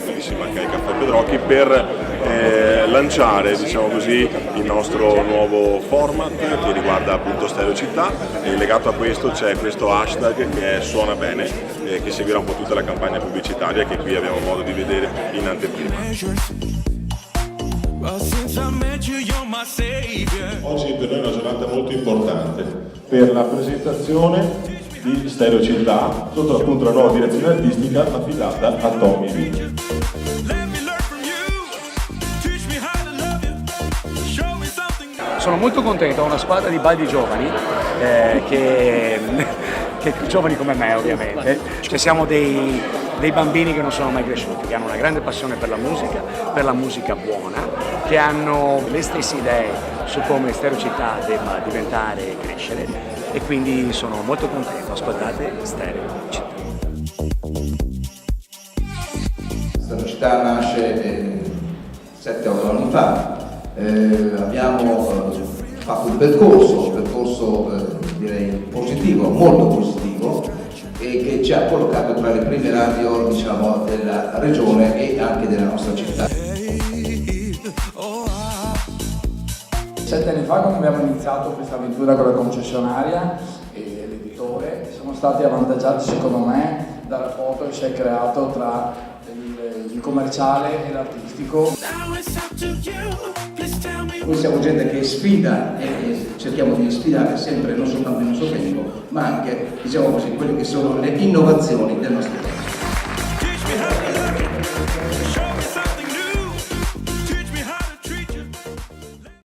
Bellissima anche il Caffè Pedrocchi per lanciare, diciamo così, il nostro nuovo format che riguarda appunto Stereo Città, e legato a questo c'è questo hashtag che è Suona Bene, che seguirà un po' tutta la campagna pubblicitaria che qui abbiamo modo di vedere in anteprima. Oggi per noi è una giornata molto importante per la presentazione di Stereo Città sotto appunto la nuova direzione artistica affidata a Tommy Villa. Sono molto contento, ho una squadra di baldi giovani, che giovani come me ovviamente, cioè siamo dei bambini che non sono mai cresciuti, che hanno una grande passione per la musica buona, che hanno le stesse idee su come Stereo Città debba diventare e crescere, e quindi sono molto contento. Ascoltate Stereo Città. Stereo Città nasce 7-8 anni fa. Abbiamo fatto un percorso direi positivo, molto positivo, e che ci ha collocato tra le prime radio, diciamo, della regione e anche della nostra città. 7 anni fa, quando abbiamo iniziato questa avventura con la concessionaria e l'editore, siamo stati avvantaggiati secondo me dal rapporto che si è creato tra il commerciale e l'artistico. Noi siamo gente che sfida e cerchiamo di sfidare sempre non soltanto il nostro tempo, ma anche, diciamo così, quelle che sono le innovazioni del nostro tempo.